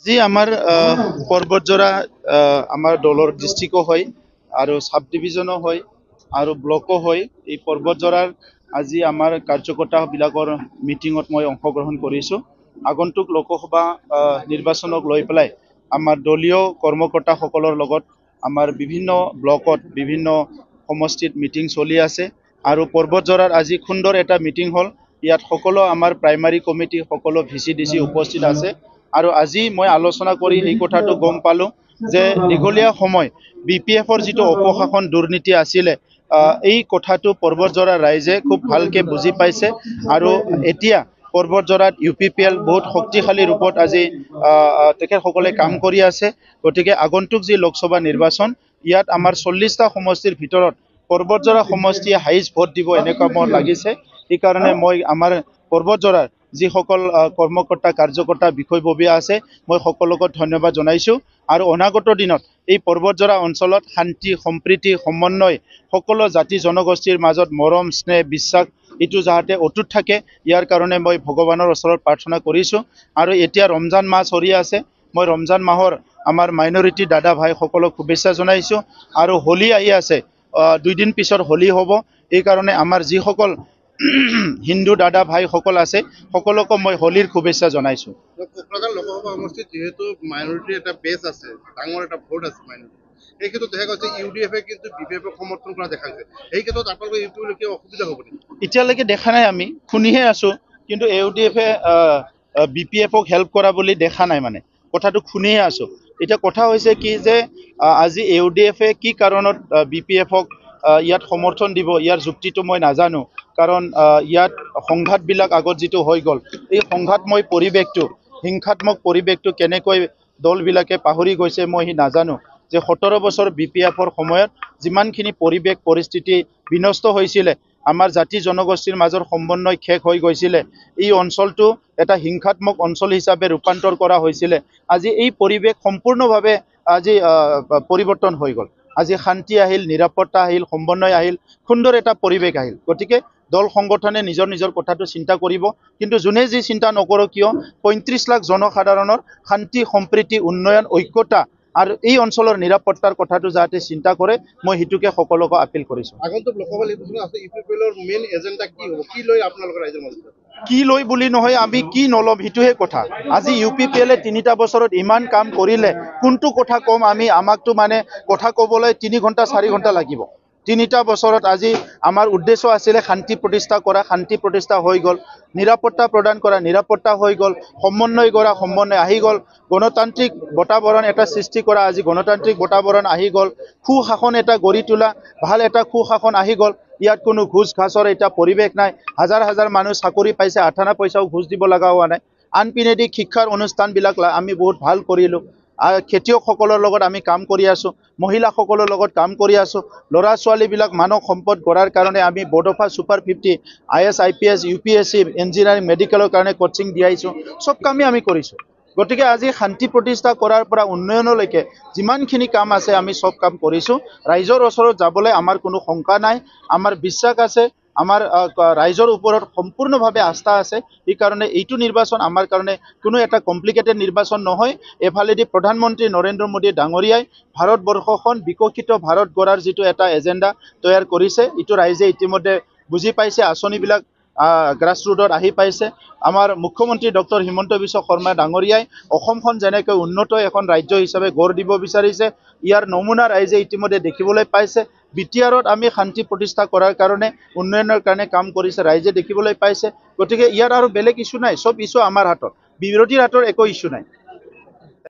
আজি আমাৰ পৰ্বতজৰা আমাৰ দলৰ ডিষ্ট্ৰিক্টো হয় আৰু সাব ডিভিজনো হয় আৰু ব্লকো হয়। এই পৰ্বতজৰাৰ আজি আমাৰ কাৰ্যকৰ্তাবিলাকৰ মিটিঙত মই অংশগ্ৰহণ কৰিছোঁ। আগন্তুক লোকসভা নিৰ্বাচনক লৈ পেলাই আমাৰ দলীয় কৰ্মকৰ্তাসকলৰ লগত আমাৰ বিভিন্ন ব্লকত বিভিন্ন সমষ্টিত মিটিং চলি আছে আৰু পৰ্বতজৰাৰ আজি সুন্দৰ এটা মিটিং হ'ল। ইয়াত সকলো আমাৰ প্ৰাইমাৰী কমিটি সকলো VCDC উপস্থিত আছে আৰু আজি মই আলোচনা কৰি এই কথাটো গম পালোঁ যে দীঘলীয়া সময় BPFৰ যিটো অপশাসন দুৰ্নীতি আছিলে এই কথাটো পৰ্বতজৰা ৰাইজে খুব ভালকে বুজি পাইছে আৰু এতিয়া পৰ্বতজৰাত UPPL বহুত শক্তিশালী ৰূপত আজি তেখেতসকলে কাম কৰি আছে। গতিকে আগন্তুক যি লোকসভা নিৰ্বাচন ইয়াত আমাৰ 40টা সমষ্টিৰ ভিতৰত পৰ্বতজৰা সমষ্টিয়ে হাইষ্ট ভোট দিব এনেকুৱা মোৰ লাগিছে। সেইকাৰণে মই আমাৰ পৰ্বতজৰাৰ যিসকল কৰ্মকৰ্তা কাৰ্যকৰ্তা বিষয়ববীয়া আছে মই সকলোকে ধন্যবাদ জনাইছোঁ আৰু অনাগত দিনত এই পৰ্বতজৰা অঞ্চলত শান্তি সম্প্ৰীতি সমন্বয় সকলো জাতি জনগোষ্ঠীৰ মাজত মৰম স্নেহ বিশ্বাস এইটো যাতে অটুট থাকে ইয়াৰ কাৰণে মই ভগৱানৰ ওচৰত প্ৰাৰ্থনা কৰিছোঁ। আৰু এতিয়া ৰমজান মাহ চলি আছে, মই ৰমজান মাহৰ আমাৰ মাইনৰিটি দাদা ভাই সকলক শুভেচ্ছা জনাইছোঁ আৰু হোলী আহি আছে, 2 দিন পিছত হোলী হ'ব। এই কাৰণে আমাৰ যিসকল হিন্দু দাদা ভাইসকল আছে সকলোকে মই হোলীৰ শুভেচ্ছা জনাইছোঁ। কোকৰাঝাৰ লোকসভা সমষ্টিত যেহেতু মাইনৰিটিৰ এটা বেছ আছে, ডাঙৰ এটা ভোট আছে মাইনৰিটি, এই ক্ষেত্ৰত দেখা গৈছে UDF-এ কিন্তু BPF-ক সমৰ্থন কৰা দেখা গৈছে। এই ক্ষেত্ৰত আপোনালোকৰ ইউপিলৈ কিয় অসুবিধা হ'ব নেকি? এতিয়ালৈকে দেখা নাই, আমি শুনিহে আছোঁ, কিন্তু UDF-এ BPF-ক হেল্প কৰা বুলি দেখা নাই, মানে কথাটো শুনিহে আছোঁ। এতিয়া কথা হৈছে কি যে আজি UDF-এ কি কাৰণত BPF-ক ইয়াত সমৰ্থন দিব ইয়াৰ যুক্তিটো মই নাজানো, কাৰণ ইয়াত সংঘাতবিলাক আগত যিটো হৈ গ'ল এই সংঘাতময় পৰিৱেশটো হিংসাত্মক পৰিৱেশটো কেনেকৈ দলবিলাকে পাহৰি গৈছে মই নাজানো। যে 17 বছৰ BPF-ৰ সময়ত যিমানখিনি পৰিৱেশ পৰিস্থিতি বিনষ্ট হৈছিলে, আমাৰ জাতি জনগোষ্ঠীৰ মাজৰ সমন্বয় শেষ হৈ গৈছিলে, এই অঞ্চলটো এটা হিংসাত্মক অঞ্চল হিচাপে ৰূপান্তৰ কৰা হৈছিলে। আজি এই পৰিৱেশ সম্পূৰ্ণভাৱে আজি পৰিৱৰ্তন হৈ গ'ল। আজি শান্তি আহিল, নিৰাপত্তা আহিল, সমন্বয় আহিল, সুন্দৰ এটা পৰিৱেশ আহিল। গতিকে দল সংগঠনে নিজৰ নিজৰ কথাটো চিন্তা কৰিব, কিন্তু যোনে যি চিন্তা নকৰক কিয় 35 লাখ জনসাধাৰণৰ শান্তি সম্প্ৰীতি উন্নয়ন ঐক্যতা আৰু এই অঞ্চলৰ নিৰাপত্তাৰ কথাটো যাতে চিন্তা কৰে মই সেইটোকে সকলোকে আপিল কৰিছোঁ। আগন্তুক লোকসভা নিৰ্বাচনত আছে UPPL-ৰ মেইন এজেণ্ডা কি হ'ব, কি লৈ আপোনালোকৰ ৰাইজৰ মাজত? কি লৈ বুলি নহয়, আমি কি নল'ম সেইটোহে কথা। আজি UPPL-এ 3টা বছৰত ইমান কাম কৰিলে, কোনটো কথা ক'ম আমি, আমাকতো মানে কথা ক'বলৈ 3 ঘণ্টা 4 ঘণ্টা লাগিব। 3টা বছৰত আজি আমাৰ উদ্দেশ্য আছিলে শান্তি প্ৰতিষ্ঠা কৰা, শান্তি প্ৰতিষ্ঠা হৈ গ'ল, নিৰাপত্তা প্ৰদান কৰা, নিৰাপত্তা হৈ গ'ল, সমন্বয় কৰা, সমন্বয় আহি গ'ল, গণতান্ত্ৰিক বাতাবৰণ এটা সৃষ্টি কৰা, আজি গণতান্ত্ৰিক বাতাবৰণ আহি গ'ল, সুশাসন এটা গঢ়ি তোলা, ভাল এটা সুশাসন আহি গ'ল। ইয়াত কোনো ঘোষ ঘাছৰ এটা পৰিৱেশ নাই, হাজাৰ হাজাৰ মানুহ চাকৰি পাইছে, 8 পইচাও ঘোষ দিব লগা হোৱা নাই। আনপিনেদি শিক্ষাৰ অনুষ্ঠানবিলাক আমি বহুত ভাল কৰিলোঁ, খেতিয়কসকলৰ লগত আমি কাম কৰি আছোঁ, মহিলাসকলৰ লগত কাম কৰি আছোঁ, ল'ৰা ছোৱালীবিলাক মানৱ সম্পদ গঢ়াৰ কাৰণে আমি Bodofa super 50 IS IPS UPSC engineering মেডিকেলৰ কাৰণে কোচিং দিয়াইছোঁ, চব কামেই আমি কৰিছোঁ। গতিকে আজি শান্তি প্ৰতিষ্ঠা কৰাৰ পৰা উন্নয়নলৈকে যিমানখিনি কাম আছে আমি চব কাম কৰিছোঁ। ৰাইজৰ ওচৰত যাবলৈ আমাৰ কোনো শংকা নাই, আমাৰ বিশ্বাস আছে, আমাৰ ৰাইজৰ ওপৰত সম্পূৰ্ণভাৱে আস্থা আছে। সেইকাৰণে এইটো নিৰ্বাচন আমাৰ কাৰণে কোনো এটা কমপ্লিকেটেড নিৰ্বাচন নহয়। এফালেদি প্ৰধানমন্ত্ৰী নৰেন্দ্ৰ মোদী ডাঙৰীয়াই ভাৰতবৰ্ষখন বিকশিত ভাৰত গঢ়াৰ যিটো এটা এজেণ্ডা তৈয়াৰ কৰিছে, এইটো ৰাইজে ইতিমধ্যে বুজি পাইছে, আঁচনিবিলাক গ্ৰাছৰুটত আহি পাইছে। আমাৰ মুখ্যমন্ত্ৰী ডক্টৰ হিমন্ত বিশ্ব শৰ্মা ডাঙৰীয়াই অসমখন যেনেকৈ উন্নত এখন ৰাজ্য হিচাপে গঢ় দিব বিচাৰিছে, ইয়াৰ নমুনা ৰাইজে ইতিমধ্যে দেখিবলৈ পাইছে। BTR-ত আমি শান্তি প্ৰতিষ্ঠা কৰাৰ কাৰণে উন্নয়নৰ কাৰণে কাম কৰিছে, ৰাইজে দেখিবলৈ পাইছে। গতিকে ইয়াত আৰু বেলেগ ইছ্যু নাই, চব ইছ্যু আমাৰ হাতত, বিৰোধীৰ হাতৰ একো ইছ্যু নাই।